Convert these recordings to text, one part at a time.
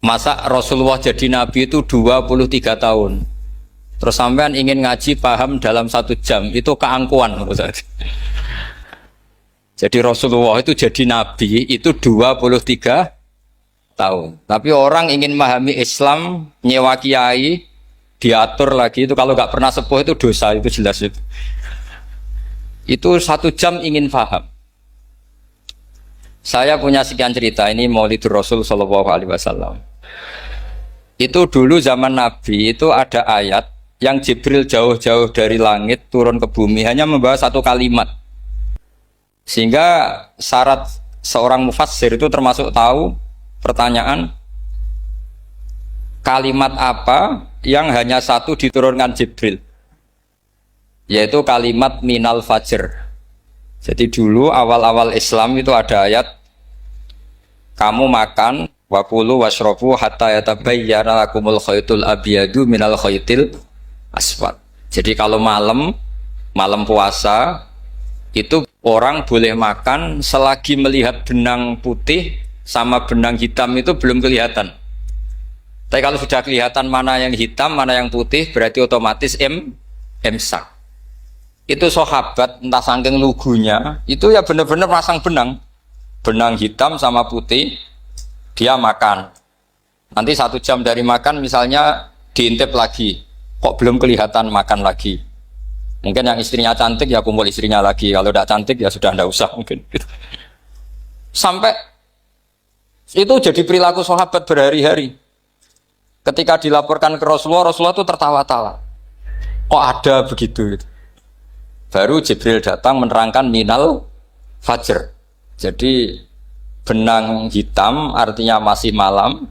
Masa Rasulullah jadi nabi itu 23 tahun. Terus sampean ingin ngaji paham dalam 1 jam, itu keangkuhan menurut saya. Jadi Rasulullah itu jadi nabi itu 23 tahun. Tapi orang ingin memahami Islam, nyewa kiai, diatur lagi itu kalau nggak pernah sepuh itu dosa, itu jelas itu. Itu 1 jam ingin paham. Saya punya sekian cerita, ini Maulidur Rasul Shallallahu Alaihi Wasallam. Itu dulu zaman Nabi itu ada ayat yang Jibril jauh-jauh dari langit turun ke bumi hanya membawa 1 kalimat. Sehingga syarat seorang mufassir itu termasuk tahu pertanyaan kalimat apa yang hanya 1 diturunkan Jibril, yaitu kalimat minal fajr. Jadi dulu awal-awal Islam itu ada ayat kamu makan wakulu washrobu hatta yatabayyana lakumul khaytul abyadu minal khaytil aswad. Jadi kalau malam puasa itu orang boleh makan selagi melihat benang putih sama benang hitam itu belum kelihatan. Tapi kalau sudah kelihatan mana yang hitam, mana yang putih, berarti otomatis imsak. Itu sahabat entah saking lugunya, itu ya benar-benar pasang benang hitam sama putih, dia makan. Nanti 1 jam dari makan misalnya diintip lagi, kok belum kelihatan, makan lagi. Mungkin yang istrinya cantik ya kumpul istrinya lagi, kalau tidak cantik ya sudah tidak usah mungkin. Sampai itu jadi perilaku sahabat berhari-hari. Ketika dilaporkan ke Rasulullah, Rasulullah itu tertawa-tawa. Kok ada begitu? Baru Jibril datang menerangkan minal fajr. Jadi benang hitam artinya masih malam,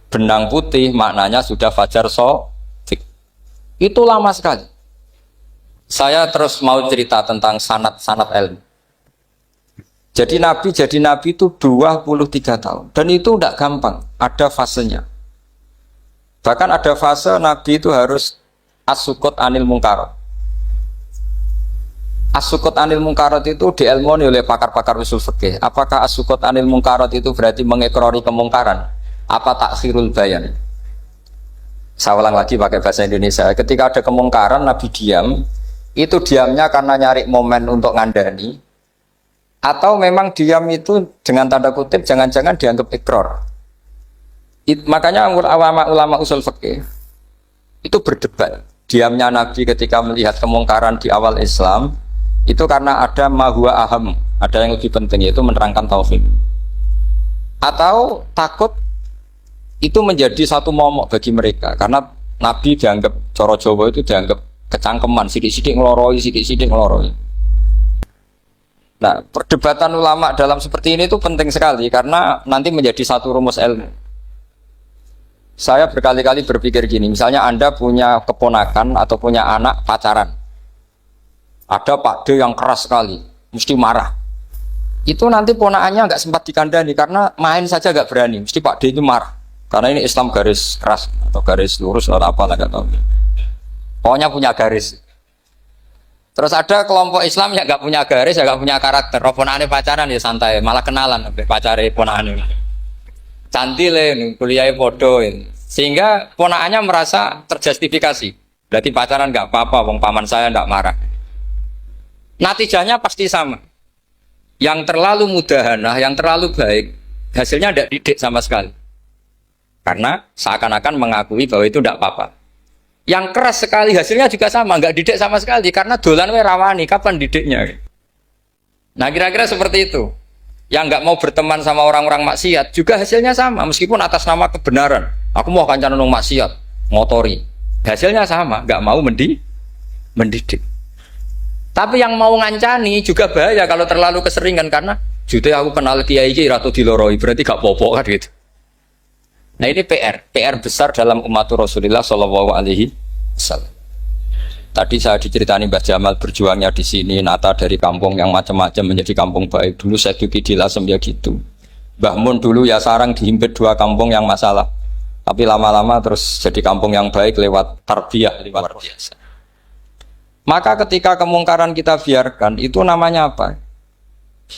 benang putih maknanya sudah fajar shadiq. Itu lama sekali. Saya terus mau cerita tentang sanad ilmu. Jadi Nabi itu 23 tahun. Dan itu tidak gampang, ada fasenya. Bahkan ada fase Nabi itu harus as-sukut anil mungkarat. As-sukut anil mungkarat itu diilmoni oleh pakar-pakar usul fikih. Apakah as-sukut anil mungkarat itu berarti mengikrari kemungkaran? Apa takhirul bayan? Saya ulang lagi pakai bahasa Indonesia. Ketika ada kemungkaran, Nabi diam. Itu diamnya karena nyari momen untuk ngandani. Atau memang diam itu dengan tanda kutip jangan-jangan dianggap ikrar. Makanya ulama usul fikih itu berdebat. Diamnya Nabi ketika melihat kemungkaran di awal Islam itu karena ada mahwa aham, ada yang lebih penting, yaitu menerangkan tauhid. Atau takut itu menjadi satu momok bagi mereka karena Nabi dianggap coro Jawa itu dianggap kecangkeman, sidik-sidik ngeloroi. Nah, perdebatan ulama dalam seperti ini itu penting sekali karena nanti menjadi satu rumus ilmu. Saya berkali-kali berpikir gini, misalnya Anda punya keponakan atau punya anak pacaran. Ada Pak D yang keras sekali, mesti marah. Itu nanti ponakannya nggak sempat dikandani karena main saja nggak berani, mesti Pak D itu marah. Karena ini Islam garis keras atau garis lurus atau apa nggak tahu. Pokoknya punya garis. Terus ada kelompok Islam yang nggak punya garis, ya nggak punya karakter. Ponakannya pacaran ya santai, malah kenalan pacare ponakannya. Cantik kuliahnya podo, sehingga ponakannya merasa terjustifikasi. Berarti pacaran nggak apa-apa, wong paman saya nggak marah. Natijahnya pasti sama. Yang terlalu mudahanah, yang terlalu baik, hasilnya tidak didik sama sekali. Karena seakan-akan mengakui bahwa itu tidak apa-apa. Yang keras sekali hasilnya juga sama, nggak didik sama sekali. Karena dolan we rawani, kapan didiknya? Nah kira-kira seperti itu. Yang nggak mau berteman sama orang-orang maksiat juga hasilnya sama, meskipun atas nama kebenaran. Aku mau kancanan nang maksiat, ngotori. Hasilnya sama, nggak mau mendidik. Tapi yang mau ngancani juga bahaya kalau terlalu keseringan karena jute aku kenal kiai iki ratu diloroi, berarti gak popo kan gitu. Nah ini PR besar dalam umat Rasulullah Shallallahu Alaihi Wasallam. Tadi saya diceritani Mbah Jamal berjuangnya di sini, nata dari kampung yang macam-macam menjadi kampung baik. Dulu saya Duki di Lasem ya gitu. Mbah Mun dulu ya sarang dihimpit 2 kampung yang masalah. Tapi lama-lama terus jadi kampung yang baik lewat tarbiyah, lewat biasa. Maka ketika kemungkaran kita biarkan, itu namanya apa?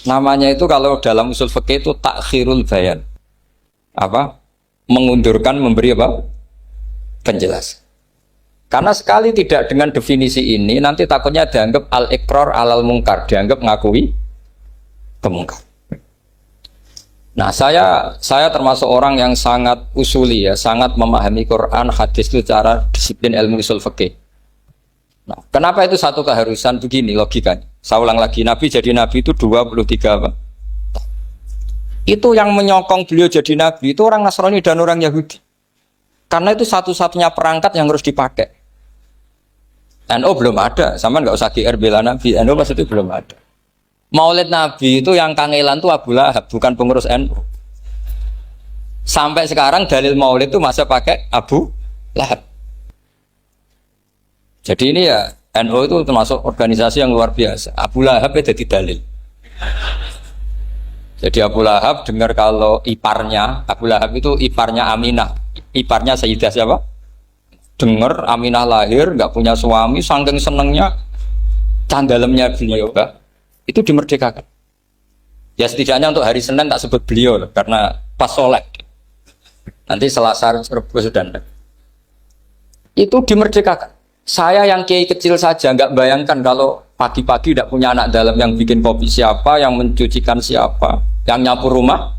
Namanya itu kalau dalam usul fikih itu takhirul bayan. Apa? mengundurkan memberi apa? Penjelasan. Karena sekali tidak dengan definisi ini, nanti takutnya dianggap al-iqrar alal mungkar, dianggap ngakui kemungkar. Nah, saya termasuk orang yang sangat usuli ya, sangat memahami Quran, hadis itu secara disiplin ilmu usul fikih. Nah, kenapa itu satu keharusan begini logikanya? Saya ulang lagi, Nabi jadi Nabi itu 23 apa? Itu yang menyokong beliau jadi Nabi itu orang Nasrani dan orang Yahudi. Karena itu satu-satunya perangkat yang harus dipakai. NU belum ada, sama nggak usah GR bela Nabi. NU pas itu belum ada. Maulid Nabi itu yang kangelan itu Abu Lahab, bukan pengurus NU. Sampai sekarang dalil Maulid itu masih pakai Abu Lahab. Jadi ini ya NU itu termasuk organisasi yang luar biasa. Abu Lahab itu jadi dalil. Jadi Abu Lahab dengar kalau iparnya, Abu Lahab itu iparnya Aminah, iparnya Sayyidah siapa? Dengar Aminah lahir, nggak punya suami, saking senengnya candalemnya beliau, itu dimerdekakan. Ya setidaknya untuk hari Senin tak sebut beliau karena pas sholat. Nanti Selasa Rabu sudah. Itu dimerdekakan. Saya yang kiai kecil saja nggak bayangkan kalau pagi-pagi tidak punya anak dalam yang bikin kopi siapa, yang mencucikan siapa, yang nyapu rumah.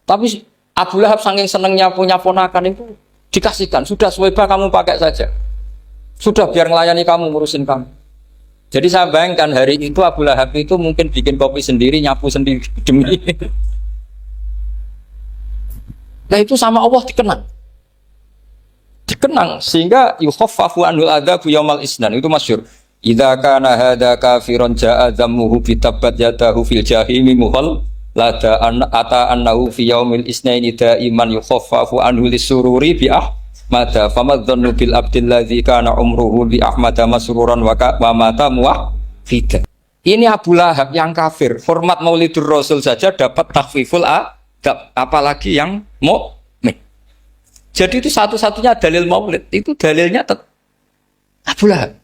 Tapi Abu Lahab saking senengnya punya ponakan itu dikasihkan. Sudah Suwaibah kamu pakai saja. Sudah biar melayani kamu, ngurusin kamu. Jadi saya bayangkan hari itu Abu Lahab itu mungkin bikin kopi sendiri, nyapu sendiri demi. Nah itu sama Allah dikenang sehingga yukhaffafu anhul adzabu yaumal isnan itu masyhur. Idza kana hadza kafiron jaa dhammuhu bi tabbat yadahu fil jahimi muhal lada ata annahu fi yaumil isnaini daiman yukhaffafu anhu lisururi bi ahmada famadzannu bil abdil ladzi kana umruhu bi ahmada masruran wa mata muwahhida. Ini Abu Lahab yang kafir, hormat Maulidur Rasul saja dapat takhfiful adab, apalagi yang mukmin. Jadi itu satu-satunya dalil Maulid, itu dalilnya Abu Lahab.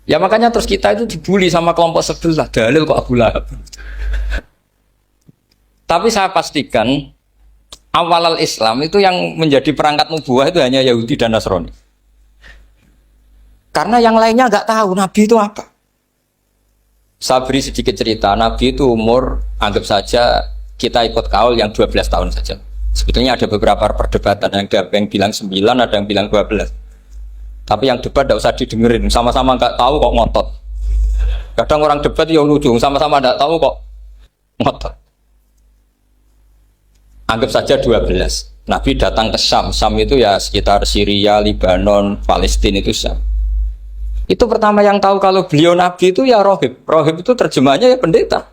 Ya makanya terus kita itu dibully sama kelompok sebelah, dalil kok Abu Lahab. Tapi saya pastikan awal Islam itu yang menjadi perangkat nubuah itu hanya Yahudi dan Nasrani. Karena yang lainnya nggak tahu Nabi itu apa. Saya beri sedikit cerita, Nabi itu umur anggap saja kita ikut kaul yang 12 tahun saja. Sebetulnya ada beberapa perdebatan, ada yang bilang 9, ada yang bilang 12. Tapi yang debat tidak usah didengerin, sama-sama nggak tahu kok ngotot. Kadang orang debat ya lucu, sama-sama nggak tahu kok ngotot. Anggap saja 12. Nabi datang ke Syam. Syam itu ya sekitar Syria, Lebanon, Palestina itu Syam. Itu pertama yang tahu kalau beliau Nabi itu ya rohib. Rohib itu terjemahnya ya pendeta.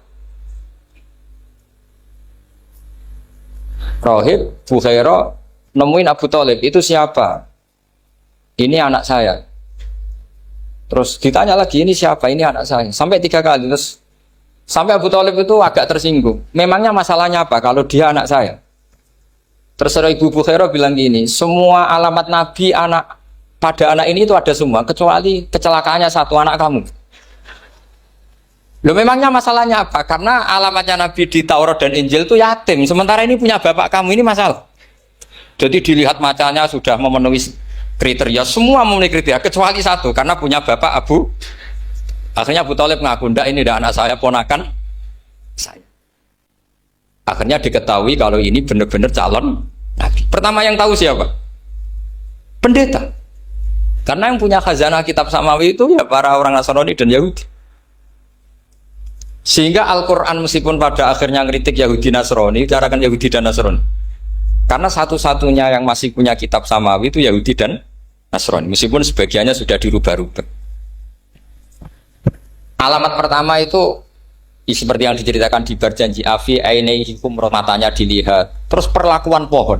Rohib, Bukhaira nemuin Abu Thalib, itu siapa? Ini anak saya. Terus ditanya lagi, ini siapa? Ini anak saya. Sampai 3 kali. Terus sampai Abu Thalib itu agak tersinggung. Memangnya masalahnya apa kalau dia anak saya? Terus Ibu Bukhaira bilang gini, semua alamat Nabi pada anak ini itu ada semua, kecuali kecelakaannya satu, anak kamu. Loh memangnya masalahnya apa? Karena alamatnya Nabi di Taurat dan Injil itu yatim. Sementara ini punya bapak kamu, ini masalah. Jadi dilihat macanya sudah memenuhi kriteria, semua memenuhi kriteria kecuali satu, karena punya bapak Abu. Akhirnya Abu Thalib ngaku, ndak ini ndak anak saya, ponakan saya. Akhirnya diketahui kalau ini benar-benar calon Nabi. Pertama yang tahu siapa? Pendeta. Karena yang punya khazanah kitab samawi itu ya para orang Nasrani dan Yahudi. Sehingga Al-Quran meskipun pada akhirnya ngeritik Yahudi Nasrani, bicarakan Yahudi dan Nasrani. Karena satu-satunya yang masih punya kitab samawi itu Yahudi dan Nasrani, meskipun sebagiannya sudah dirubah-rubah. Alamat pertama itu seperti yang diceritakan di berjanji afi ainaihikum, matanya dilihat. Terus perlakuan pohon.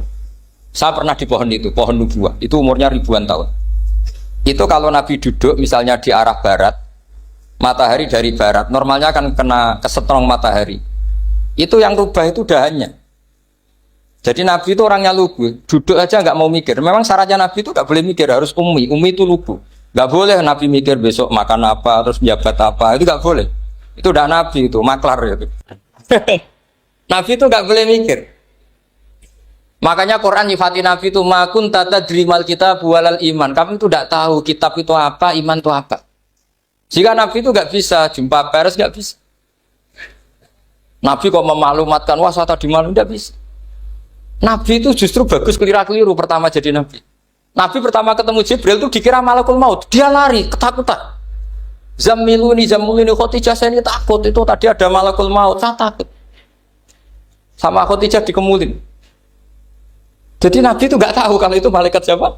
Saya pernah di pohon itu, pohon nubuah. Itu umurnya ribuan tahun. Itu kalau Nabi duduk misalnya di arah barat, matahari dari barat, normalnya akan kena kesetrong matahari. Itu yang rubah itu dahannya. Jadi Nabi itu orangnya lugu, duduk aja nggak mau mikir. Memang syaratnya Nabi itu nggak boleh mikir, harus ummi. Ummi itu lugu. Nggak boleh Nabi mikir besok makan apa, terus jabat apa, itu nggak boleh. Itu udah Nabi itu, maklar itu. Nabi itu nggak boleh mikir. Makanya Quran nyifati Nabi itu makun tata drimal kitab walal iman. Kamu itu tidak tahu kitab itu apa, iman itu apa. Jika Nabi itu nggak bisa jumpa pers, nggak bisa. Nabi kok memaklumatkan wah saya tadi malu, nggak bisa. Nabi itu justru bagus keliru pertama jadi Nabi. Nabi pertama ketemu Jibril itu dikira malakul maut, dia lari ketakutan. Zamiluni Khadijah saya ini takut itu tadi ada malakul maut, saya takut. Sama Khadijah dikemulin. Jadi Nabi itu nggak tahu kalau itu malaikat siapa?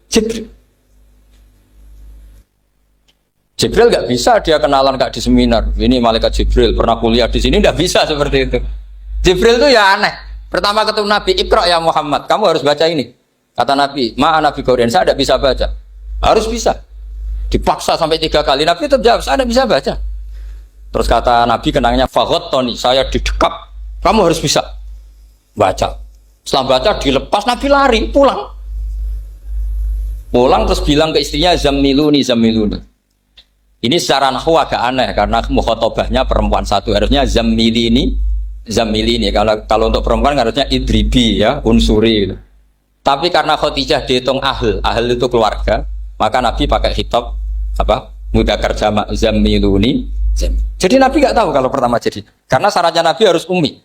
Jibril. Jibril nggak bisa dia kenalan nggak di seminar. Ini malaikat Jibril pernah kuliah di sini, nggak bisa seperti itu. Jibril itu ya aneh. Pertama ketemu Nabi, Iqra ya Muhammad, kamu harus baca ini. Kata Nabi, Nabi Qur'an saya tidak bisa baca. Harus bisa. Dipaksa sampai 3 kali. Nabi tetap jawab, saya tidak bisa baca. Terus kata Nabi kenangnya, Tony, saya didekap. Kamu harus bisa baca. Setelah baca dilepas, Nabi lari pulang. Pulang terus bilang ke istrinya Zamiluni. Ini secara nahwu agak aneh karena mukhatabahnya perempuan satu, harusnya Zamilini. Kalau untuk perempuan harusnya idribi ya, unsuri gitu. Tapi karena Khadijah dihitung ahl itu keluarga, maka Nabi pakai khitab apa? Mudzakkar jamak Zamiluni. Jadi Nabi nggak tahu kalau pertama jadi. Karena syaratnya Nabi harus ummi.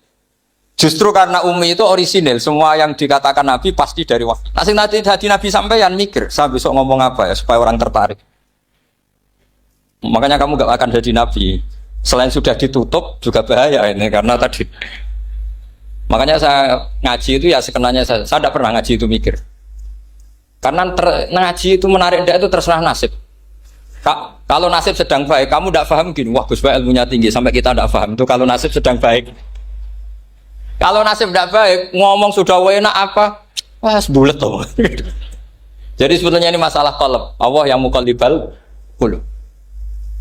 Justru karena Umi itu orisinil, semua yang dikatakan Nabi pasti dari wahyu. Nanti Nabi sampeyan mikir, saya besok ngomong apa ya supaya orang tertarik. Makanya kamu gak akan jadi Nabi. Selain sudah ditutup juga bahaya ini karena tadi. Makanya saya ngaji itu ya sekenanya saya tidak pernah ngaji itu mikir. Karena ngaji itu menarik itu terserah nasib. Kalau nasib sedang baik, kamu tidak paham gini, wah Gus Baik ilmunya tinggi sampai kita tidak paham itu kalau nasib sedang baik. Kalau nasib tidak baik, ngomong sudah enak apa? Wah, sebulet tuh. Jadi sebetulnya ini masalah qalb. Allah yang muqallibal qulub.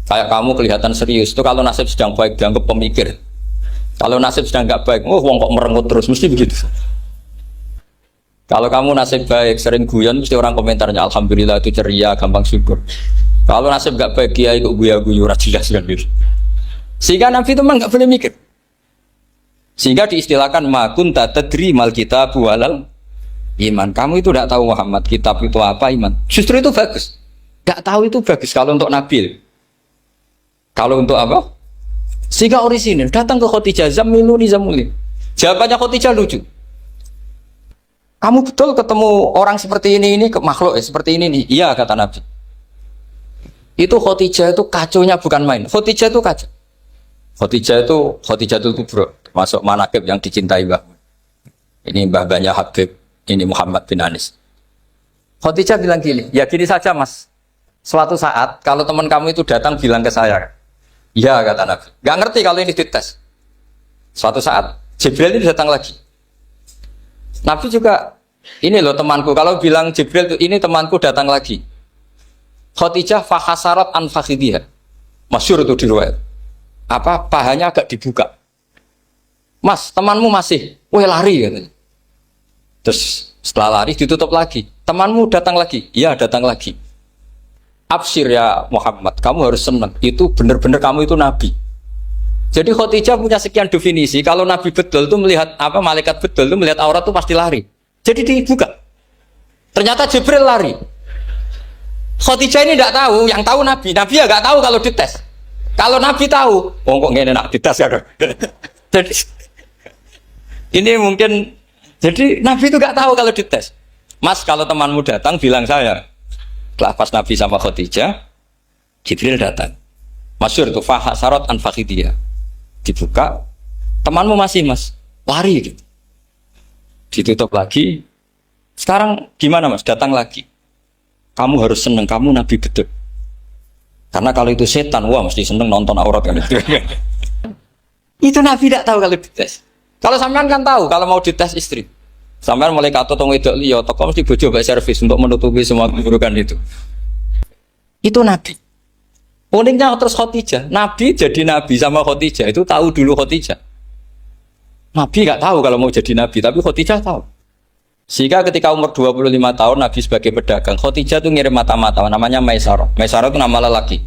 Kayak kamu kelihatan serius itu kalau nasib sedang baik dianggap pemikir. Kalau nasib sedang nggak baik, wong kok merengut terus, mesti begitu. Kalau kamu nasib baik, sering guyon, mesti orang komentarnya alhamdulillah itu ceria, gampang syukur. Kalau nasib nggak baik, dia ikut guya-guyu, jelas kan gitu. Sehingga Nabi itu memang nggak boleh mikir. Sehingga diistilahkan makun tadri mal kitab walal iman. Kamu itu tidak tahu Muhammad kitab itu apa, iman. Justru itu bagus. Tidak tahu itu bagus kalau untuk Nabi. Kalau untuk apa? Sehingga orisinil datang ke Khadijah Zamiluni. Jawabannya Khadijah lucu. Kamu betul ketemu orang seperti ini ke makhluk seperti ini nih. Iya kata Nabi. Itu Khadijah itu kacaunya bukan main. Khadijah itu kacau. Khadijah itu kubro. Masuk manaqib yang dicintai Mbah. Ini mbah-mbahnya Habib, ini Muhammad bin Anis. Khadijah bilang gini, ya gini saja mas. Suatu saat kalau teman kamu itu datang bilang ke saya, iya kata Nabi. Gak ngerti kalau ini dites. Suatu saat Jibril ini datang lagi. Nabi juga, ini loh temanku. Kalau bilang Jibril ini temanku datang lagi. Khadijah fahasarat an fakhidiyah. Masyhur itu di riwayat. Apa pahanya agak dibuka. Mas, temanmu masih, lari katanya. Terus setelah lari ditutup lagi. Temanmu datang lagi, iya datang lagi. Absyir ya Muhammad, kamu harus senang. Itu benar-benar kamu itu Nabi. Jadi Khadijah punya sekian definisi. Kalau Nabi betul itu melihat apa malaikat betul itu melihat aurat itu pasti lari. Jadi dibuka. Ternyata Jibril lari. Khadijah ini tidak tahu, yang tahu Nabi. Nabi ya nggak tahu kalau dites. Kalau Nabi tahu, kok nggak enak dites ya. Jadi ini mungkin, jadi Nabi itu gak tahu kalau dites. Mas, kalau temanmu datang bilang saya. Setelah pas Nabi sama Khadijah, Jibril datang. Masyhur itu fahasarat an fakhidiyah. Dibuka, temanmu masih mas, lari gitu. Ditutup lagi. Sekarang gimana mas? Datang lagi. Kamu harus seneng, kamu Nabi betul. Karena kalau itu setan, wah mesti seneng nonton aurat kan. Itu Nabi tidak tahu kalau dites. Kalau sampean kan tahu kalau mau dites istri. Sampean mulai kato tong wedok liya toko mesti bojo mbek servis untuk menutupi semua keburukan itu. Itu Nabi. Uniknya terus Khadijah. Nabi jadi Nabi sama Khadijah itu tahu dulu Khadijah. Nabi nggak tahu kalau mau jadi Nabi, tapi Khadijah tahu. Sehingga ketika umur 25 tahun Nabi sebagai pedagang, Khadijah itu ngirim mata-mata namanya Maisarah. Maisarah itu nama lelaki.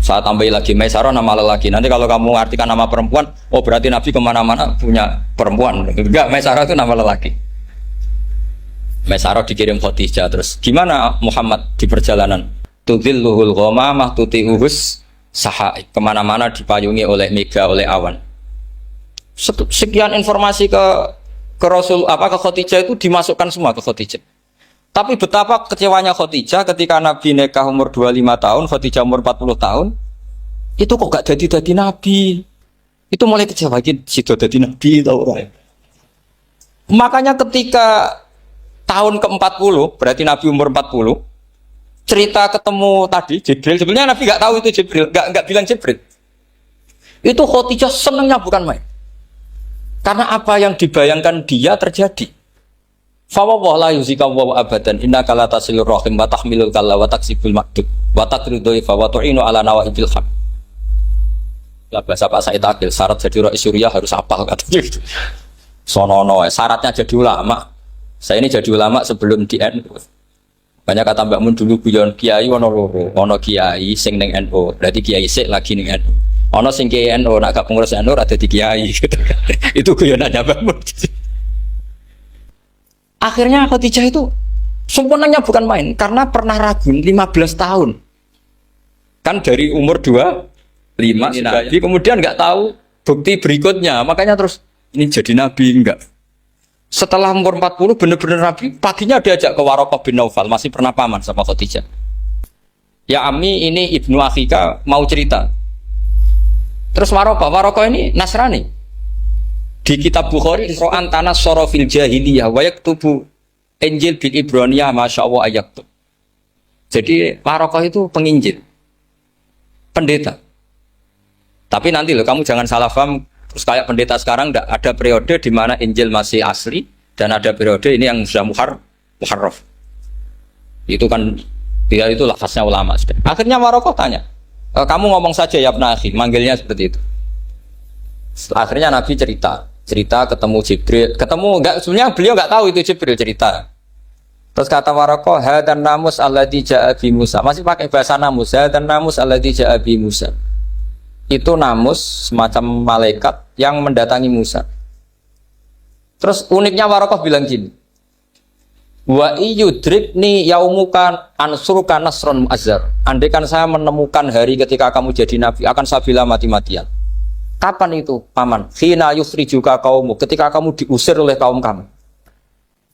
Saya tambahin lagi Maisarah nama lelaki. Nanti kalau kamu artikan nama perempuan, oh berarti Nabi kemana-mana punya perempuan. Enggak, Maisarah itu nama lelaki. Maisarah dikirim Khadijah. Terus gimana Muhammad di perjalanan? Tudhilluhul ghamamah tuti'uhus sahaik. Kemana-mana dipayungi oleh mega, oleh awan. Sekian informasi ke Rasul ke Khadijah itu dimasukkan semua ke Khadijah. Tapi betapa kecewanya Khadijah ketika Nabi nikah umur 25 tahun, Khadijah umur 40 tahun, itu kok gak jadi Nabi. Itu mulai kecewa, situ jadi Nabi tahu. Makanya ketika tahun ke-40, berarti Nabi umur 40, cerita ketemu tadi Jibril, sebenarnya Nabi gak tahu itu Jibril, gak bilang Jibril. Itu Khadijah senangnya bukan main. Karena apa yang dibayangkan dia terjadi. Fawwah la yuzika wa abadan innaka la tasilur rahim wa tahmilul kalla wa taksibul makdud wa taqridu fa wa tu'inu ala nawaibil haq. Lah bahasa Pak Said Akil syarat jadi rais Suriah harus hafal katanya gitu. Sonono syaratnya jadi ulama. Saya ini jadi ulama sebelum di NU. Banyak kata Mbak Mun dulu guyon kiai ono loro, ono kiai sing ning NU, berarti kiai sik lagi ning NU. Ono sing kiai NU nak gak pengurus NU ora dadi kiai gitu. Itu guyonannya Mbak Mun. Akhirnya Khadijah itu sempurnanya bukan main karena pernah ragu 15 tahun. Kan dari umur 25 Nabi, kemudian nggak tahu bukti berikutnya. Makanya terus ini jadi Nabi enggak. Setelah umur 40 benar-benar Nabi, paginya diajak ke Waraqah bin Naufal, masih pernah paman sama Khadijah. Ya Ami ini Ibnu Akhika mau cerita. Terus Waraqah ini Nasrani. Di kitab Bukhari Ro'an tanah sorofil jahiliyah wa yaktubu Injil bil Ibraniyah masya Allah ayaktub. Jadi Waraqah itu penginjil, pendeta. Tapi nanti loh kamu jangan salah paham. Terus kayak pendeta sekarang ada periode di mana Injil masih asli dan ada periode ini yang sudah muharraf. Itu kan dia itu lafaznya ulama. Akhirnya Waraqah tanya, kamu ngomong saja ya Ibn Akhi, manggilnya seperti itu. Akhirnya Nabi cerita ketemu Jibril, sebenarnya beliau nggak tahu itu Jibril cerita. Terus kata Waraqah, hadan namus alladzi ja'a bi Musa, masih pakai bahasa namus, hadan namus alladzi ja'a bi Musa. Itu namus semacam malaikat yang mendatangi Musa. Terus uniknya Waraqah bilang gini, wa iyudrikni yaumukan ansuruka nasron mu'azzar. Andaikan saya menemukan hari ketika kamu jadi nabi, akan saya bila mati-matian. Kapan itu, paman? Khina yukhrijuka kaumu, ketika kamu diusir oleh kaum kamu.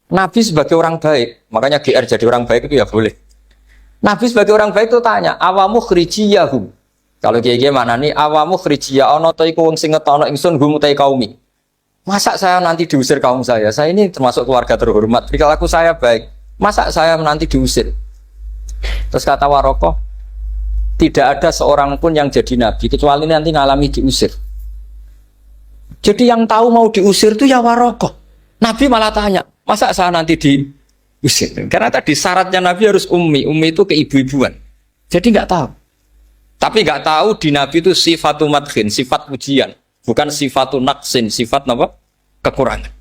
Nabi sebagai orang baik, makanya GR jadi orang baik itu ya boleh. Nabi sebagai orang baik itu tanya, awamu khrijiyahum. Kalau kiai mana nih, awamu khrijiyah ono ta iku wong sing ngetono ingsun hum utai kaumi. Masa saya nanti diusir kaum saya? Saya ini termasuk keluarga terhormat. Perilaku saya baik. Masa saya nanti diusir? Terus kata Waraqah, tidak ada seorang pun yang jadi nabi kecuali nanti ngalami diusir. Jadi yang tahu mau diusir itu ya Waraqah. Nabi malah tanya, masa saya nanti diusir? Karena tadi syaratnya Nabi harus ummi. Ummi itu keibu-ibuan. Jadi nggak tahu. Tapi nggak tahu di Nabi itu sifatu madkhin, sifat pujian. Bukan sifatu naqsin, sifat apa? Kekurangan.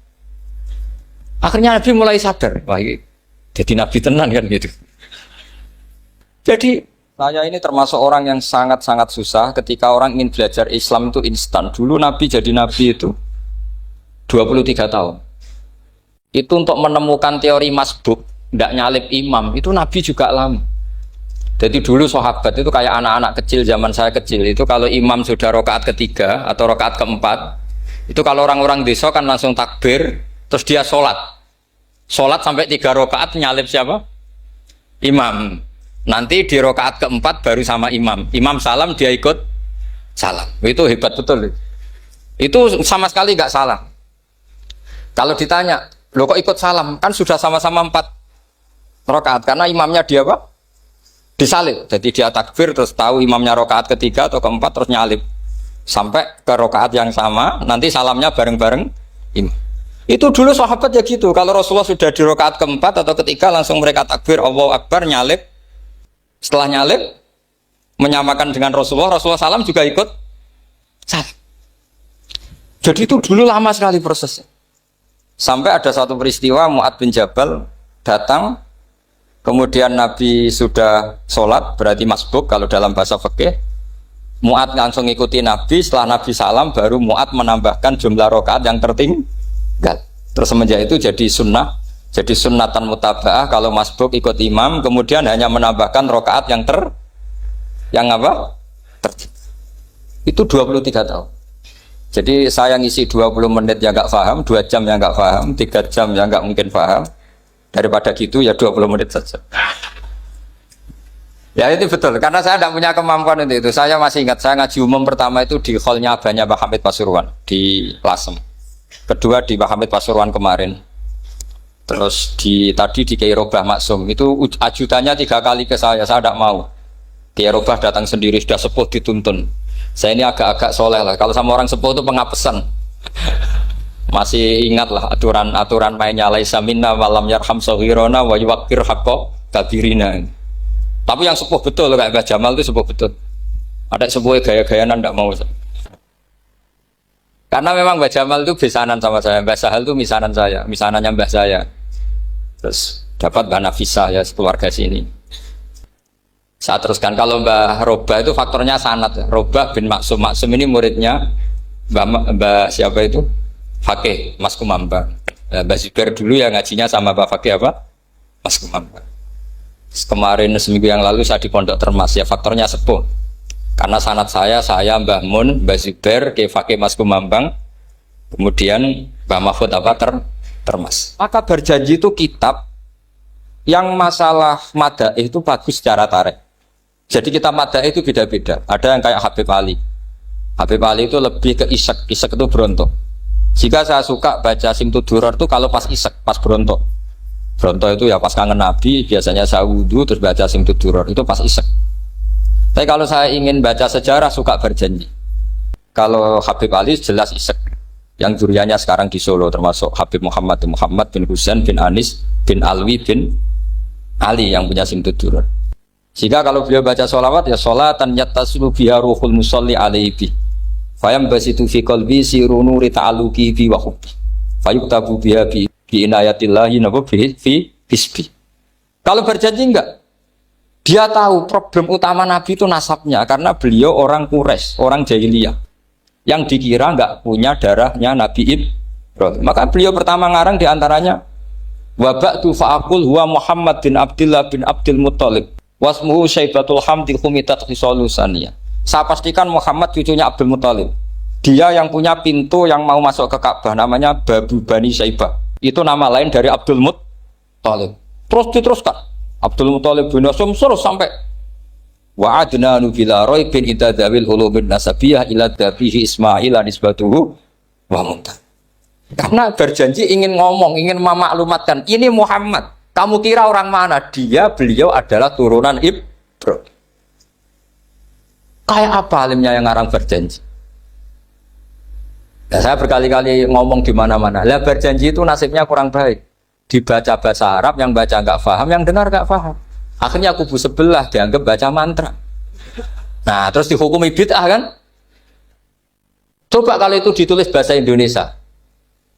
Akhirnya Nabi mulai sadar, wah jadi Nabi tenan kan gitu. Jadi saya ini termasuk orang yang sangat-sangat susah ketika orang ingin belajar Islam itu instan. Dulu Nabi jadi Nabi itu 23 tahun. Itu untuk menemukan teori masbuk, tidak nyalip imam, itu Nabi juga lama. Jadi dulu sahabat itu kayak anak-anak kecil zaman saya kecil. Itu kalau imam sudah rakaat ketiga atau rakaat keempat, itu kalau orang-orang desa kan langsung takbir, terus dia sholat sampai 3 rakaat nyalip siapa? Imam. Nanti di rakaat keempat baru sama imam. Imam salam dia ikut salam. Itu hebat betul. Itu sama sekali nggak salah. Kalau ditanya, lo kok ikut salam? Kan sudah sama-sama 4 rakaat karena imamnya dia apa? Disalib. Jadi dia takbir terus tahu imamnya rakaat ketiga atau keempat terus nyalip sampai ke rakaat yang sama. Nanti salamnya bareng-bareng imam. Itu dulu sahabat ya gitu. Kalau Rasulullah sudah di rakaat keempat atau ketiga langsung mereka takbir Allahu Akbar nyalip. Setelah nyalip menyamakan dengan Rasulullah salam juga ikut salam. Jadi itu dulu lama sekali prosesnya. Sampai ada satu peristiwa Mu'adz bin Jabal datang, kemudian Nabi sudah sholat, berarti masbuk kalau dalam bahasa fikih. Mu'ad langsung ikuti Nabi, setelah Nabi salam baru Mu'ad menambahkan jumlah rakaat yang tertinggal. Terus semenjak itu jadi sunnah, jadi sunnatan mutaba'ah kalau masbuk ikut imam, kemudian hanya menambahkan rakaat yang tertinggal. Itu 23 tahun. Jadi saya ngisi 20 menit yang nggak paham, 2 jam yang nggak paham, 3 jam yang nggak mungkin paham. Daripada gitu ya 20 menit saja. Ya itu betul, karena saya tidak punya kemampuan itu. Saya masih ingat, saya ngaji umum pertama itu di hallnya abahnya Pak Hamid Pasuruan di Lasem. Kedua di Pak Hamid Pasuruan kemarin. Terus tadi di Kiai Robah Maksum, itu ajudannya 3 kali ke saya tidak mau. Kiai Robah datang sendiri, sudah sepuh dituntun. Saya ini agak-agak soleh lah, kalau sama orang sepuh itu pengapesan. Masih ingat lah aturan mainnya, laisa minna walam yarham saghirona wa yuwaqqir haqqa kabirina. Tapi yang sepuh betul kayak Mbah Jamal itu sepuh betul. Ada sepuh gaya-gayaan tidak mau. Karena memang Mbah Jamal itu besanan sama saya, Mbah Sahal itu misanannya Mbah saya. Terus dapat Mbah Nafisah ya keluarga sini. Saya teruskan kalau Mbah Robah itu faktornya sanad. Robah bin Maksum ini muridnya Mbah siapa itu? Fakih Mas Kumambang. Mbah Zubair dulu ya ngajinya sama Mbah Fakih apa? Mas Kumambang. Kemarin seminggu yang lalu saya di Pondok Termas ya faktornya sepuh. Karena sanad saya Mbah Mun, Mbah Zubair, Kiai Fakih Mas Kumambang, kemudian Mbah Mahfud Termas. Maka berjanji itu kitab yang masalah madaih itu bagus secara tarikh. Jadi kita madaih itu beda-beda. Ada yang kayak Habib Ali. Habib Ali itu lebih ke isek itu berontok. Jika saya suka baca Simtud Duror itu kalau pas isek, pas berontok. Berontok itu ya pas kangen Nabi, biasanya saya wudhu terus baca Simtud Duror, itu pas isek. Tapi kalau saya ingin baca sejarah suka berjanji. Kalau Habib Ali jelas isek. Yang duriannya sekarang di Solo termasuk Habib Muhammad bin Husain bin Anis bin Alwi bin Ali yang punya Simtud Duror. Jika kalau beliau baca sholawat ya sholatan yattasilu biha ruhul musalli alaihi fayam basitu fi qalbi siru nuri ta'aluki bi wa hubbi fayuktabu biha bi inayatillahi nabu fi hisbi. Kalau berjanji enggak, dia tahu problem utama Nabi itu nasabnya, karena beliau orang Quraisy, orang jahiliyah yang dikira enggak punya darahnya Nabi Ibrahim. Maka beliau pertama ngarang diantaranya wa ba'du fa'aqul huwa Muhammad bin Abdullah bin Abdul Muttalib wasmuhu Syaibatul Hamdi Khumitat Khisalusaniyah. Saya pastikan Muhammad cucunya Abdul Muttalib. Dia yang punya pintu yang mau masuk ke Ka'bah, namanya Babu Bani Syaibah. Itu nama lain dari Abdul Muttalib. Terus diteruskan Abdul Muttalib bin Hasyim terus sampai wa adnanu bila raibin idza dawil ulubin nasabiyah ila dabihi Ismail nisbatuhu wa muntah. Karena berjanji ingin ngomong, ingin memaklumatkan ini Muhammad. Kamu kira orang mana? Beliau adalah turunan Ibrahim. Kayak apa alimnya yang ngarang berjanji? Ya, saya berkali-kali ngomong di mana-mana. Lah berjanji itu nasibnya kurang baik. Dibaca bahasa Arab, yang baca nggak paham, yang dengar nggak paham. Akhirnya kubu sebelah dianggap baca mantra. Nah, terus dihukumi bid'ah kan? Coba kalau itu ditulis bahasa Indonesia.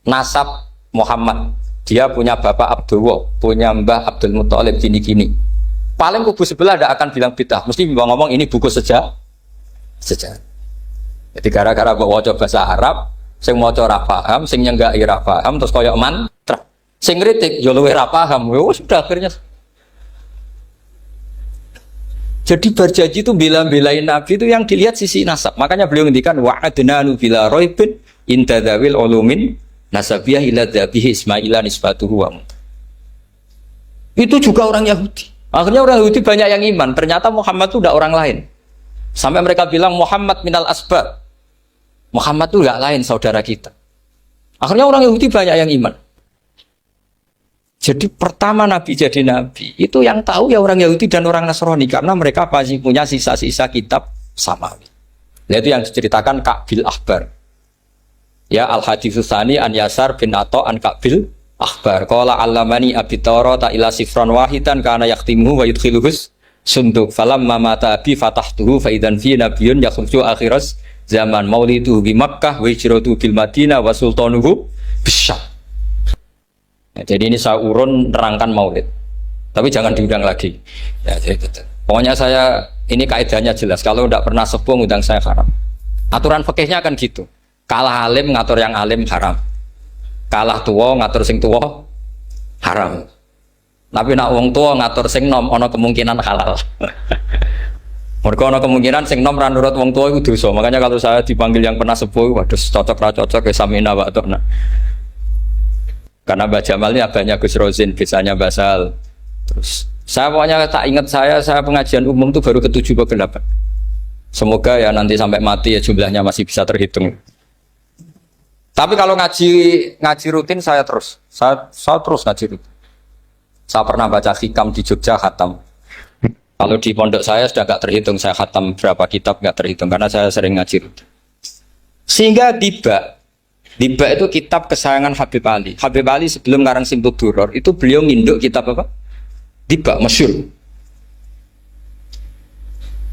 Nasab Muhammad. Dia punya bapak Abdullah, punya mbah Abdul Muttalib gini-gini. Paling kubu sebelah tidak akan bilang bid'ah. Mesti ngomong ini buku sejarah. Jadi gara-gara bawa bahasa Arab, sing maca ora paham, sing nyenggaki ora paham, terus koyo mantra. Sing kritik yo luwih ora paham. Sudah akhirnya. Jadi berjanji itu bela-belain Nabi itu yang dilihat sisi nasab. Makanya beliau ngendikan wa adnanu bila raibin inda dzawil ulumin nasabiyah ila dzabihi Ismaila nisbatuhu wa. Itu juga orang Yahudi. Akhirnya orang Yahudi banyak yang iman. Ternyata Muhammad itu tidak orang lain. Sampai mereka bilang Muhammad minal asbab. Muhammad itu tidak lain saudara kita. Akhirnya orang Yahudi banyak yang iman. Jadi pertama Nabi jadi Nabi itu yang tahu ya orang Yahudi dan orang Nasrani, karena mereka pasti punya sisa-sisa kitab samawi. Itu yang diceritakan Ka'bil Ahbar. Ya al-haditsus tsani an Yasar bin Atha an Ka'bil Ahbar. Qala allamani abi Tawrata ila sifran wahidan kana yaktimuhu wa yudkhiluhus sunduk. Falamma mata bi fatahtuhu fa idzan fi nabiyyun yakhruju akhiras zaman maulidu bi Makkah wa hijratu bil Madinah wa sultanuhu bisyam. Ya, jadi ini saya urun nerangkan maulid. Tapi jangan diundang lagi. Ya, jadi pokoknya saya ini kaidahnya jelas. Kalau tidak pernah sepuh ngundang saya haram. Aturan fikihnya kan gitu. Kalah alim ngatur yang alim haram. Kalah tua ngatur sing tua haram. Tapi nak wong tua ngatur sing nom ono kemungkinan halal. Mereka ono kemungkinan sing nom ra nurut wong tua itu dosa. Makanya kalau saya dipanggil yang pernah sepuh, waduh cocok ra cocok ya samina wa ta'na. Karena Mbak Jamal ini abahnya Gus Rozin, biasanya Basal. Terus saya pokoknya tak ingat saya pengajian umum tuh baru ke-7 ke 8. Semoga ya nanti sampai mati ya jumlahnya masih bisa terhitung. Tapi kalau ngaji rutin saya terus ngaji rutin. Saya pernah baca hikam di Jogja khatam. Kalau di pondok saya sudah nggak terhitung saya khatam berapa kitab nggak terhitung karena saya sering ngaji rutin. Sehingga Diba itu kitab kesayangan Habib Ali. Habib Ali sebelum ngarang Simtud Duror itu beliau nginduk kitab apa? Diba, masyhur.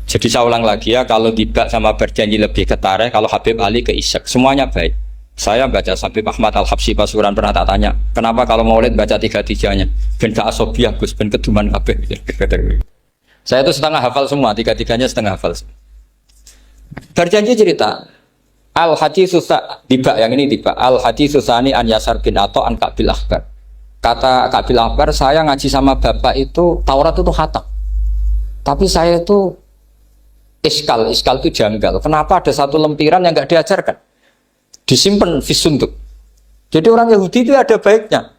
Jadi saya ulang lagi ya, kalau Diba sama Berjanji lebih ke tarikh, kalau Habib Ali ke Isyak, semuanya baik. Saya baca Habib Ahmad Al-Habsyi Pasuruan pernah tak tanya, kenapa kalau Maulid baca 3-3-nya? Ben gak asobiah Gus, ben keduman kabeh. Saya itu setengah hafal semua, 3-3-nya setengah hafal. Berjanji cerita, Al-Hadis Susah, Diba yang ini Diba, Al-Hadis Susani an Yasar bin Ato an Kabil Akbar. Kata Kabil Akbar, saya ngaji sama bapak itu Taurat itu khatam. Tapi saya itu iskal itu janggal. Kenapa ada satu lempiran yang nggak diajarkan? Disimpan fisunduk. Jadi orang Yahudi itu ada baiknya.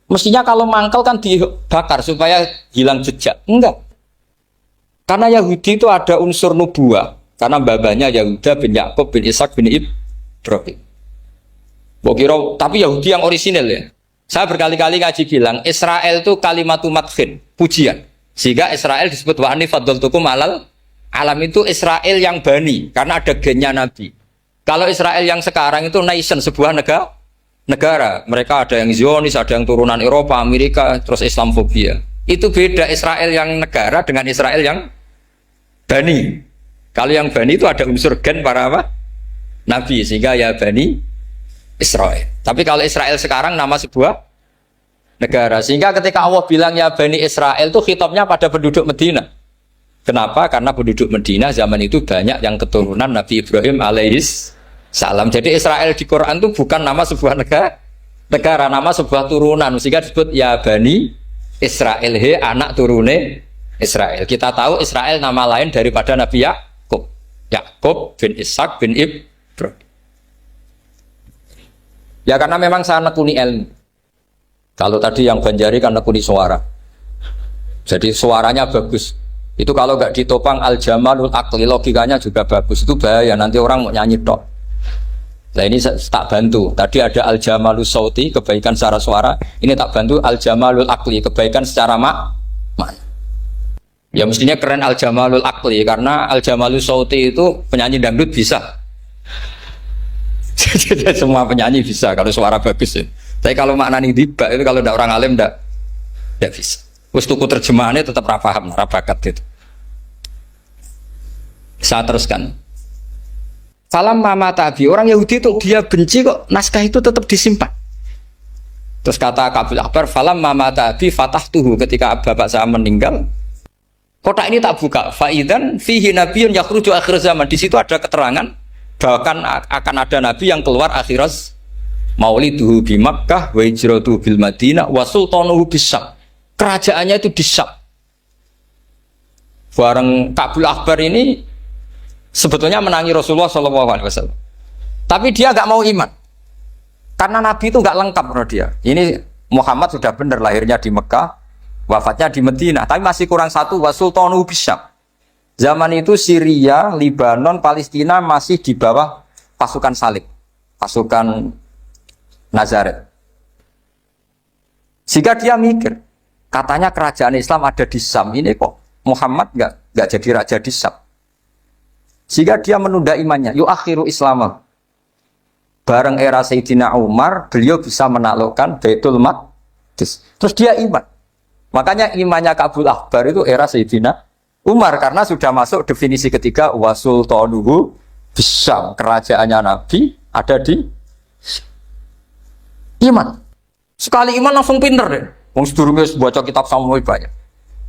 Mestinya kalau mangkal kan dibakar supaya hilang jejak. Enggak. Karena Yahudi itu ada unsur nubuah. Karena babanya Yahuda bin Yakub bin Ishak bin Ibrahim. Tapi Yahudi yang orisinal ya. Saya berkali-kali ngaji bilang Israel itu kalimatu madkhin, pujian. Sehingga Israel disebut wa anni faddaltukum alal alam, itu Israel yang bani karena ada gennya Nabi. Kalau Israel yang sekarang itu nation, sebuah negara. Mereka ada yang Zionis, ada yang turunan Eropa, Amerika, terus Islamfobia. Itu beda Israel yang negara dengan Israel yang bani. Kalau yang bani itu ada unsur gen para apa? Nabi, sehingga ya bani Israel. Tapi kalau Israel sekarang nama sebuah negara. Sehingga ketika Allah bilang ya Bani Israel itu khitabnya pada penduduk Medina. Kenapa? Karena penduduk Medina zaman itu banyak yang keturunan Nabi Ibrahim alaihis salam. Jadi Israel di Quran itu bukan nama sebuah negara, nama sebuah turunan. Sehingga disebut ya Bani Israel, he anak turune Israel. Kita tahu Israel nama lain daripada Nabi Yakub. Yakub bin Ishak bin Ibrahim. Ya karena memang saya nekuni ilmu. Kalau tadi yang Banjari kan nekuni suara. Jadi suaranya bagus. Itu kalau nggak ditopang al-jamalul akli, logikanya juga bagus. Itu bahaya, nanti orang mau nyanyi tok. Nah ini tak bantu. Tadi ada al-jamalul sauti, kebaikan secara suara. Ini tak bantu al-jamalul akli, kebaikan secara makna. Ya mestinya keren al-jamalul akli, karena al-jamalul sauti itu penyanyi dangdut bisa. Jadi semua penyanyi bisa kalau suara bagus ya. Tapi kalau maknanya Diba itu kalau tidak orang alim tidak bisa. Terus tuku terjemahannya tetap paham, bakat gitu. Saya teruskan. Falam mama tabi, orang Yahudi itu dia benci kok naskah itu tetap disimpan. Terus kata Kabil Akbar, falam mama tabi fatah tuhu, ketika bapak saya meninggal, kotak ini tak buka. Faidan fihi nabiyun yakhruju akhir zaman. Di situ ada keterangan bahkan akan ada nabi yang keluar akhirat, mauliduhu bi Makkah wa hijratuhu bil Madinah wa sultanuhu bis-Syam. Kerajaannya itu di Syam. Bareng Kabil Akbar ini sebetulnya menangi Rasulullah SAW. Tapi dia nggak mau iman. Karena nabi itu nggak lengkap menurut dia. Ini Muhammad sudah benar lahirnya di Mekah, wafatnya di Madinah, tapi masih kurang satu, wa sultanuhu bis-Syam. Zaman itu Syria, Lebanon, Palestina masih di bawah pasukan salib, pasukan Nazaret. Sehingga dia mikir, katanya kerajaan Islam ada di Syam, ini kok Muhammad nggak jadi raja di Syam. Sehingga dia menunda imannya, yu'akhiru Islamah. Bareng era Sayyidina Umar, beliau bisa menaklukkan Baitul Maqdis. Terus dia iman. Makanya imannya Kabil Akbar itu era Sayyidina Umar, karena sudah masuk definisi ketiga wasultanuhu bis-Syam, kerajaannya Nabi ada di iman. Sekali iman langsung pinter deh. Wong sedurunge baca kitab Samuel banyak.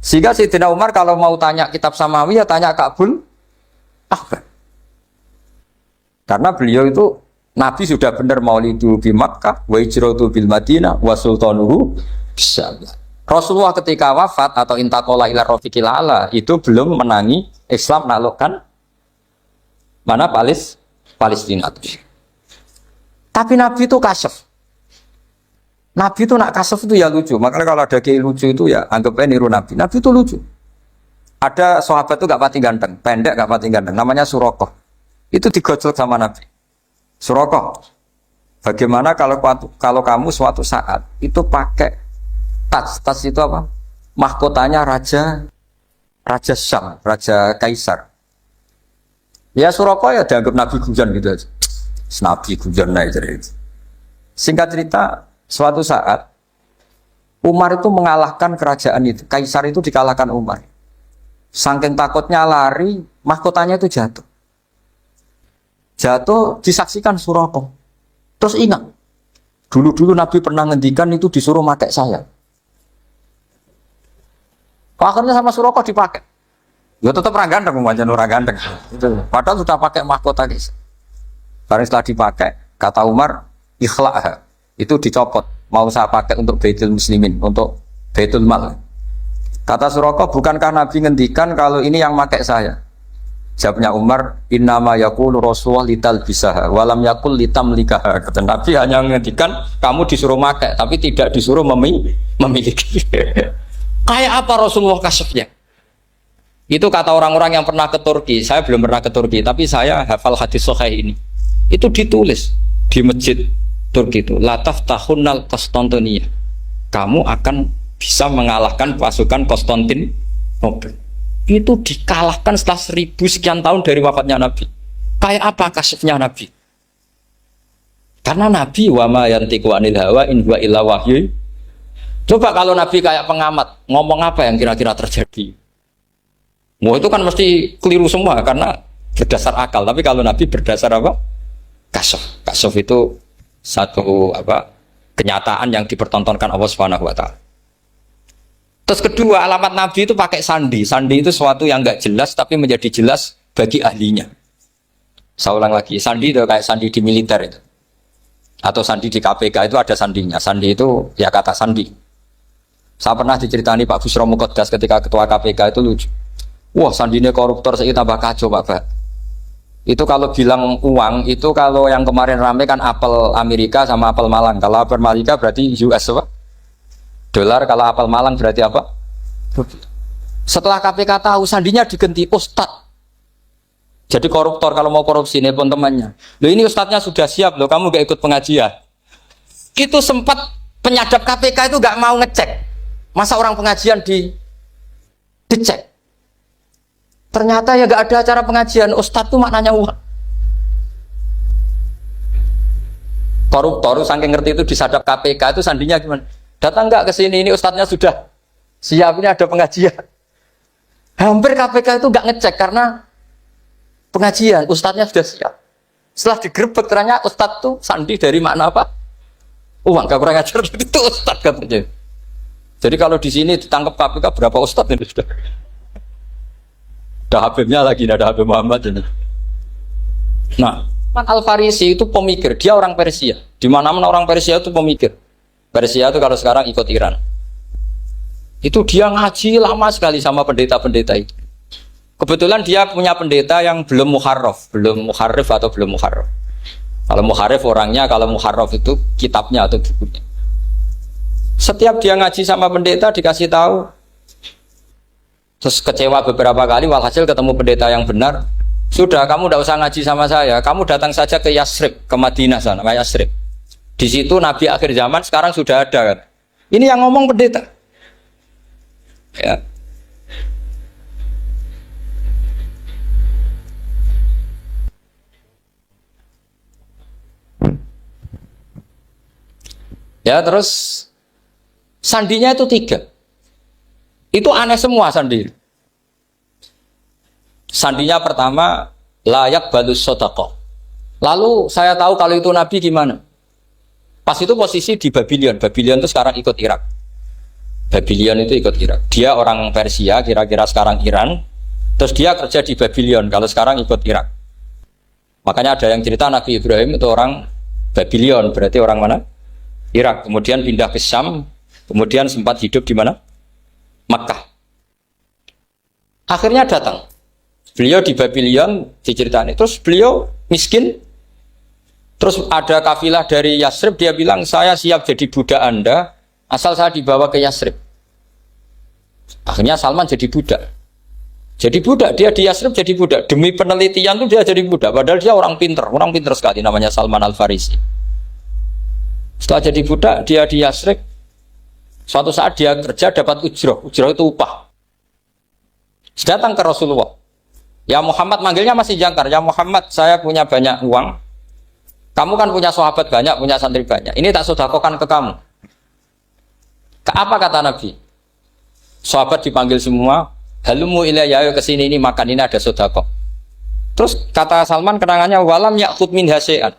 Sehingga Sayyidina Umar kalau mau tanya kitab Samawi ya tanya Ka'bul Ahbar. Karena beliau itu Nabi sudah benar maulidu di Makkah, wa hijratu bil Madinah, wa sultanuhu bisyam. Rasulullah ketika wafat atau intaqala ila rafiqil ala itu belum menangi Islam naklukkan mana Palestina. Tapi Nabi itu kasyaf. Nabi itu nak kasyaf itu ya lucu. Makanya kalau ada kiai lucu itu ya anggapnya niru Nabi. Nabi itu lucu. Ada sahabat itu gak pati ganteng, pendek gak pati ganteng, namanya Surakoh. Itu digojlok sama Nabi. Surakoh, bagaimana kalau kamu suatu saat itu pakai tas itu apa? Mahkotanya Raja Syam, Raja Kaisar. Ya Surakoh ya dianggap Nabi Gujan gitu aja. Nabi Gujan aja. Singkat cerita, suatu saat Umar itu mengalahkan kerajaan itu. Kaisar itu dikalahkan Umar. Saking takutnya lari, mahkotanya itu jatuh. Jatuh disaksikan Surakoh. Terus ingat, dulu Nabi pernah ngendikan itu disuruh pakai saya. Akhirnya sama Surakoh dipakai. Ya tetap orang ganteng, orang ganteng. Padahal sudah pakai mahkota guys. Karena setelah dipakai, kata Umar, ikhla'ha. Itu dicopot. Mau saya pakai untuk Baitul Muslimin, untuk Baitul Mal. Kata Surakoh, bukankah Nabi ngendikan kalau ini yang pakai saya? Jawabnya Umar, innama yaqulu Rasulullah lital bisaha walam yaqul litamlikaha. Kata Nabi hanya menghentikan kamu disuruh pakai tapi tidak disuruh memiliki. Kayak apa Rasulullah kasyafnya? Itu kata orang-orang yang pernah ke Turki. Saya belum pernah ke Turki, tapi saya hafal hadis sahih ini. Itu ditulis di masjid Turki itu, la taftahunnal Konstantinia. Kamu akan bisa mengalahkan pasukan Konstantinopel. Itu dikalahkan setelah 1000 sekian tahun dari wafatnya Nabi. Kayak apa kasyafnya Nabi? Karena Nabi wa ma yantiqu anil hawa in huwa illa wahyu. Coba kalau Nabi kayak pengamat, ngomong apa yang kira-kira terjadi? Wah itu kan mesti keliru semua karena berdasar akal. Tapi kalau Nabi berdasar apa? Kasyaf. Kasyaf itu satu kenyataan yang dipertontonkan Allah Subhanahu wa taala. Terus kedua, alamat Nabi itu pakai sandi. Sandi itu sesuatu yang enggak jelas tapi menjadi jelas bagi ahlinya. Saya ulang lagi, sandi itu kayak sandi di militer itu. Atau sandi di KPK itu ada sandinya. Sandi itu ya kata sandi. Saya pernah diceritani Pak Busro Muqaddas ketika ketua KPK itu lucu. Wah, sandinya koruptor saya tambah kacau Pak. Itu kalau bilang uang, itu kalau yang kemarin rame kan apel Amerika sama apel Malang. Kalau apel Amerika berarti US apa? Dolar, kalau apel Malang berarti apa? Setelah KPK tahu sandinya diganti Ustadz. Jadi koruptor kalau mau korupsi ini pun temannya. Loh ini Ustadznya sudah siap loh, kamu gak ikut pengajian. Itu sempat penyadap KPK itu gak mau ngecek. Masa orang pengajian dicek. Ternyata ya gak ada acara pengajian. Ustadz tuh maknanya uang. Koruptor saking ngerti itu disadap KPK itu sandinya gimana? Datang nggak ke sini, ini ustadznya sudah siap, ini ada pengajian. Hampir KPK itu nggak ngecek karena pengajian, ustadznya sudah siap. Setelah digerebek ternyata ustadz tuh sandi dari makna apa? Uang, gak kurang ajar itu ustadz katanya. Jadi kalau di sini ditangkap KPK berapa ustadz ini sudah? Ada Habibnya lagi, ada Habib Muhammad ini. Nah, Al-Farisi itu pemikir, dia orang Persia. Di mana-mana orang Persia itu pemikir. Persia itu kalau sekarang ikut Iran. Itu dia ngaji lama sekali sama pendeta-pendeta itu. Kebetulan dia punya pendeta yang belum muharraf, belum muharrif atau belum muharraf. Kalau muharrif orangnya, kalau muharraf itu kitabnya atau bukunya. Setiap dia ngaji sama pendeta dikasih tahu. Terus kecewa beberapa kali, walhasil ketemu pendeta yang benar. Sudah, kamu tidak usah ngaji sama saya. Kamu datang saja ke Yasrib, ke Madinah sana, ke Yasrib. Di situ Nabi akhir zaman sekarang sudah ada kan. Ini yang ngomong pendeta. Ya. Ya terus sandinya itu 3. Itu aneh semua sandi. Sandinya pertama layak balus sodaqoh. Lalu saya tahu kalau itu Nabi gimana? Pas itu posisi di Babylon. Babylon itu sekarang ikut Irak. Babylon itu ikut Irak. Dia orang Persia, kira-kira sekarang Iran. Terus dia kerja di Babylon, kalau sekarang ikut Irak. Makanya ada yang cerita Nabi Ibrahim itu orang Babylon, berarti orang mana? Irak. Kemudian pindah ke Syam, kemudian sempat hidup di mana? Makkah. Akhirnya datang. Beliau di Babylon diceritain. Terus beliau miskin. Terus ada kafilah dari Yasrib, dia bilang, saya siap jadi budak Anda, asal saya dibawa ke Yasrib. Akhirnya Salman jadi budak. Jadi budak, dia di Yasrib jadi budak. Demi penelitian tuh dia jadi budak. Padahal dia orang pinter sekali, namanya Salman Al-Farisi. Setelah jadi budak, dia di Yasrib. Suatu saat dia kerja dapat ujroh itu upah. Datang ke Rasulullah. Ya Muhammad, manggilnya masih jangkar. Ya Muhammad, saya punya banyak uang. Kamu kan punya sahabat banyak, punya santri banyak. Ini tak sedekahkan ke kamu. Apa kata Nabi? Sahabat dipanggil semua. Halumu ilayya, ayo kesini, ini makan, ini ada sedekah. Terus kata Salman kenangannya, walam ya'khud min hasya'an.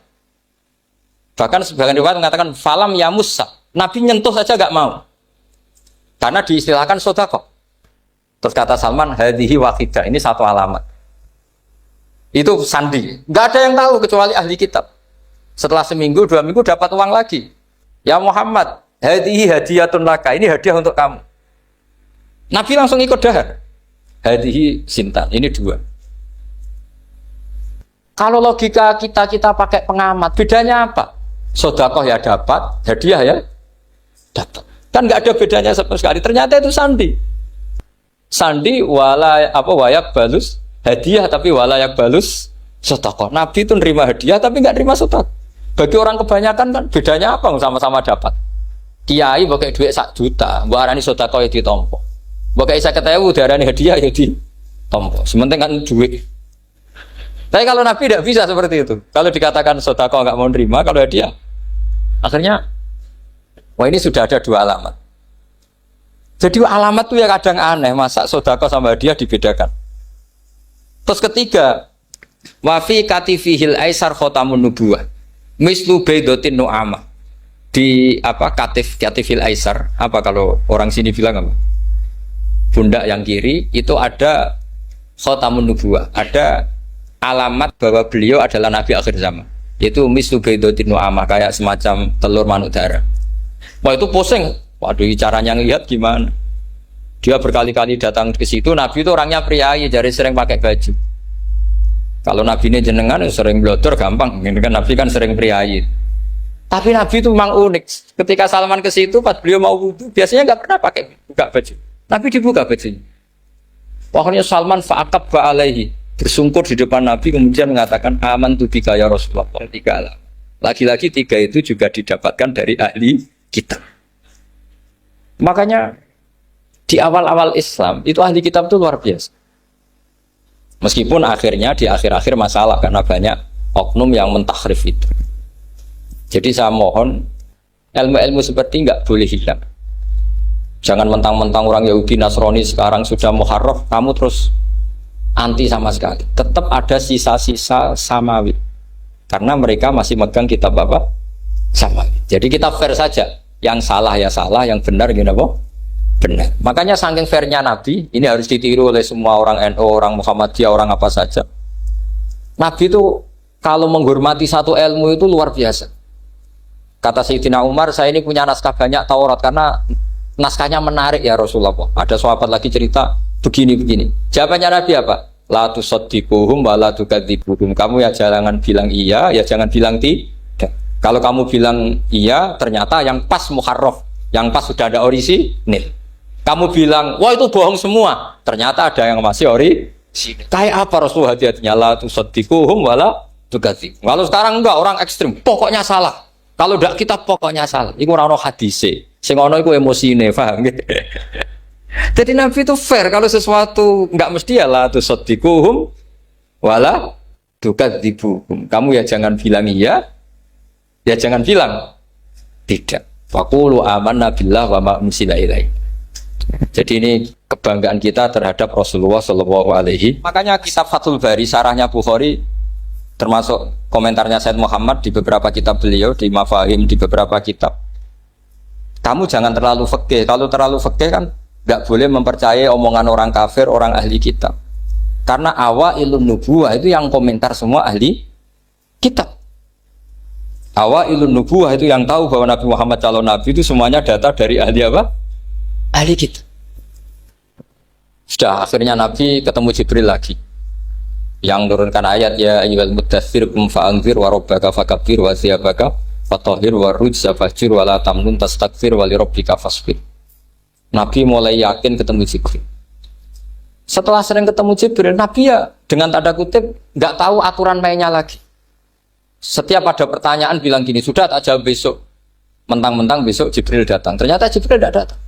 Bahkan sebagian riwayat mengatakan falam yamussa. Nabi nyentuh saja gak mau. Karena diistilahkan sedekah. Terus kata Salman, hadhihi waqidah, ini satu alamat. Itu sandi. Gak ada yang tahu kecuali ahli kitab. Setelah seminggu, 2 minggu dapat uang lagi. Ya Muhammad, hadhihi hadiyatun laka, ini hadiah untuk kamu. Nabi langsung ikut dahar. Hadhihi sintan, ini 2. Kalau logika kita pakai pengamat, bedanya apa? Sedekah ya dapat, hadiah ya dapat. Kan nggak ada bedanya sama sekali. Ternyata itu sandi. Sandi wayak balus hadiah, tapi walayak balus sedekah. Nabi itu nerima hadiah tapi nggak nerima sedekah. Bagi orang kebanyakan kan bedanya apa? Sama-sama dapat. Kiai pakai duit 1 juta, mbok arani sedekah ya ditompo. Mbok kayak 50.000 diarani hadiah ya ditompo. Sementing kan duit. Tapi kalau Nabi tidak bisa seperti itu. Kalau dikatakan sedekah nggak mau nerima, kalau hadiah, akhirnya, wah ini sudah ada 2 alamat. Jadi alamat tuh ya kadang aneh, masa sedekah sama hadiah dibedakan. Terus ketiga, wafi katifihil aisar khotamun nubuwah, mislu baidotin nu'amah. Di katifil aisar, apa kalau orang sini bilang apa? Pundak yang kiri itu ada khotamun nubuwah, ada alamat bahwa beliau adalah nabi akhir zaman. Itu mislu baidotin nu'amah, kayak semacam telur manuk darah. Wah itu pusing. Waduh, caranya ngelihat gimana? Dia berkali-kali datang ke situ. Nabi itu orangnya priayi, jadi sering pakai baju. Kalau Nabi ini jenengan sering blodor gampang. Ini kan Nabi kan sering priayi. Tapi Nabi itu memang unik. Ketika Salman ke situ, pas beliau mau wudu, biasanya nggak pernah pakai buka baju. Nabi dibuka bajunya. Pokoknya Salman fa'aqab ba'alaihi, bersungkur di depan Nabi, kemudian mengatakan aman tu bika ya Rasulullah. 3 alamat. Lagi-lagi 3 itu juga didapatkan dari ahli kitab. Makanya di awal-awal Islam itu ahli kitab itu luar biasa. Meskipun akhirnya di akhir-akhir masalah karena banyak oknum yang mentahrif itu. Jadi saya mohon ilmu-ilmu seperti nggak boleh hilang. Jangan mentang-mentang orang Yahudi Nasrani sekarang sudah muharraf, kamu terus anti sama sekali. Tetap ada sisa-sisa samawi. Karena mereka masih megang kitab apa? Samawi. Jadi kita fair saja. Yang salah ya salah, yang benar gini apa? Benar. Makanya saking fairnya Nabi, ini harus ditiru oleh semua orang NU, orang Muhammadiyah, orang apa saja. Nabi itu kalau menghormati satu ilmu itu luar biasa. Kata Sayyidina Umar, saya ini punya naskah banyak Taurat karena naskahnya menarik ya Rasulullah. Ada sahabat lagi cerita begini-begini. Jawabannya Nabi apa? La tusaddiquhum wa la tukadzibuhum. Kamu ya jangan bilang iya, ya jangan bilang tidak. Kalau kamu bilang iya, ternyata yang pas muharraf, yang pas sudah ada orisinil. Kamu bilang, wah itu bohong semua, ternyata ada yang masih orisinil. Kayak apa Rasulullah hati-hatinya? La tusaddiquhum wa la tukadzibuhum. Kalau sekarang enggak, orang ekstrim, pokoknya salah. Kalau tidak kita pokoknya salah. Iku ora ono hadise. Sing ono iku emosine, paham gitu. Jadi Nabi itu fair, kalau sesuatu enggak mesti ya la tusaddiquhum wa la tukadzibuhum. Kamu ya jangan bilang iya, ya jangan bilang tidak. Faqulu amanna billah wa ma unsila ilaihi. Jadi ini kebanggaan kita terhadap Rasulullah sallallahu alaihi. Makanya kitab Fathul Bari sarahnya Bukhari termasuk komentarnya Said Muhammad di beberapa kitab beliau, di Mafahim, di beberapa kitab. Kamu jangan terlalu fikih. Kalau terlalu fikih kan nggak boleh mempercayai omongan orang kafir, orang ahli kitab. Karena awailun nubuwah itu yang komentar semua ahli kitab. Awailun nubuwah itu yang tahu bahwa Nabi Muhammad calon nabi itu semuanya data dari ahli apa? Ahli kitab. Sudah akhirnya Nabi ketemu Jibril lagi. Yang turunkan ayat ya ayyuhal muddatsir qum fa'anzir wa rabbaka fakabbir wa thiyabaka fatahhir wa rujza fahjur wa la tamnun tastakbir wa li rabbika fasbir. Nabi mulai yakin ketemu Jibril. Setelah sering ketemu Jibril, Nabi ya dengan tanda kutip nggak tahu aturan mainnya lagi. Setiap ada pertanyaan bilang gini, sudah tak jawab besok. Mentang-mentang besok Jibril datang. Ternyata Jibril tidak datang.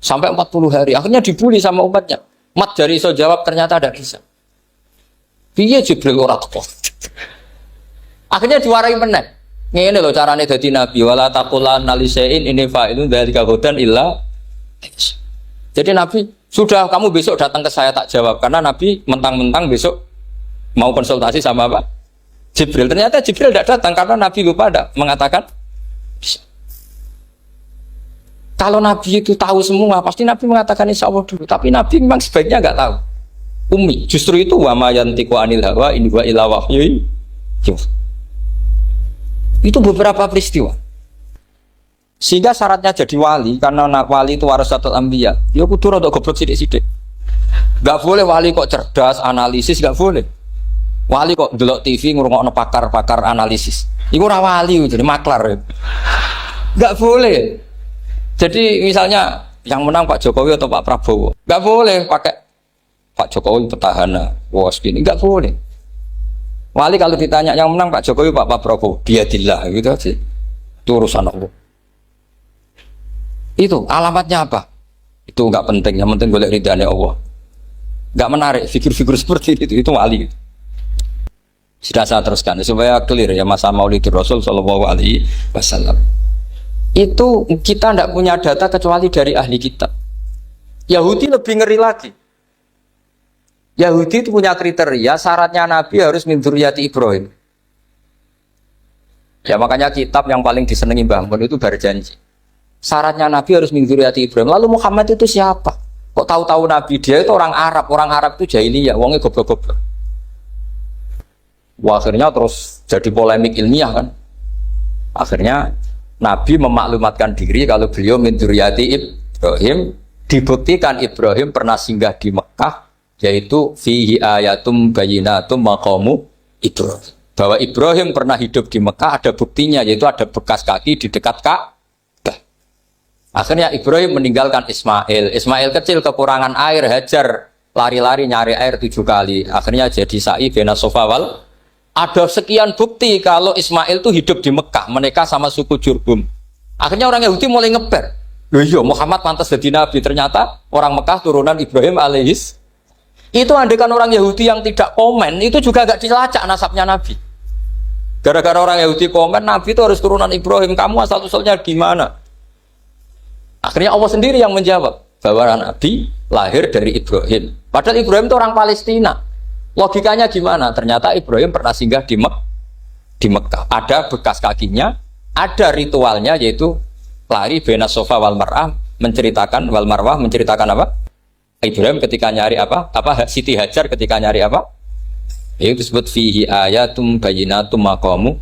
Sampai 40 hari. Akhirnya dibully sama umatnya. Mat dari iso jawab ternyata ada bisa. Piye Jibril ora teko. Akhirnya diwarai meneh. Ngene lho carane dadi nabi wala taqulanna lisain ini fa'ilun dzalika hudan illa. Jadi Nabi, sudah kamu besok datang ke saya tak jawab karena Nabi mentang-mentang besok mau konsultasi sama apa? Jibril. Ternyata Jibril tidak datang karena Nabi lupa ada mengatakan bisa. Kalau Nabi itu tahu semua, pasti Nabi mengatakan insya Allah dulu. Tapi Nabi memang sebaiknya nggak tahu. Umi, justru itu wa ma yantiqu anil hawa in huwa illa wahyu. Itu beberapa peristiwa. Sehingga syaratnya jadi wali, karena anak wali itu warasatul anbiya. Ya kudu rada goblok sithik-sithik. Enggak boleh wali kok cerdas, analisis enggak boleh. Wali kok delok TV ngrungokno pakar-pakar analisis. Iku ora wali, jadi maklar. Enggak boleh. Jadi misalnya yang menang Pak Jokowi atau Pak Prabowo, enggak boleh pakai Pak Jokowi petahana, was gini, enggak boleh. Wali kalau ditanya yang menang Pak Jokowi, Pak Prabowo, biadillah gitu aja. Itu urusan Allah. Itu alamatnya apa? Itu enggak penting, yang penting golek ridhanya Allah. Enggak menarik figur-figur seperti itu wali. Sudah saya teruskan supaya clear ya masa Maulidur Rasul sallallahu alaihi wasallam. Itu kita tidak punya data kecuali dari ahli kitab. Yahudi lebih ngeri lagi. Yahudi itu punya kriteria syaratnya Nabi harus min dzurriyyati Ibrahim. Ya makanya kitab yang paling disenangi Mbah Mun itu Berjanji. Syaratnya Nabi harus min dzurriyyati Ibrahim. Lalu Muhammad itu siapa? Kok tahu-tahu Nabi dia itu orang Arab. Orang Arab itu jahiliyah, wongnya goblok-goblok. Wah, akhirnya terus jadi polemik ilmiah kan. Akhirnya Nabi memaklumatkan diri kalau beliau min dzurriyyati Ibrahim. Dibuktikan Ibrahim pernah singgah di Mekah, yaitu fihi ayatum bayyinatum maqamu Ibrahim. Bahwa Ibrahim pernah hidup di Mekah ada buktinya, yaitu ada bekas kaki di dekat Ka'bah. Akhirnya Ibrahim meninggalkan Ismail. Ismail kecil kekurangan air, Hajar lari-lari nyari air 7 kali. Akhirnya jadi sa'i bena sofa wal. Ada sekian bukti kalau Ismail itu hidup di Mekah, menikah sama suku Jurbum. Akhirnya orang Yahudi mulai ngeper. Loh iya, Muhammad pantas jadi nabi. Ternyata orang Mekah turunan Ibrahim alaihis. Itu andekan orang Yahudi yang tidak komen, itu juga gak dilacak nasabnya Nabi. Gara-gara orang Yahudi komen, Nabi itu harus turunan Ibrahim. Kamu asal-usulnya gimana? Akhirnya Allah sendiri yang menjawab bahwa Nabi lahir dari Ibrahim. Padahal Ibrahim itu orang Palestina. Logikanya gimana? Ternyata Ibrahim pernah singgah di Mekah. Ada bekas kakinya, ada ritualnya yaitu lari bena sofa wal marwah, menceritakan wal marwah menceritakan apa? Ibrahim ketika nyari apa? Siti Hajar ketika nyari apa? Itu disebut fihi ayatum bayyinatum maqamu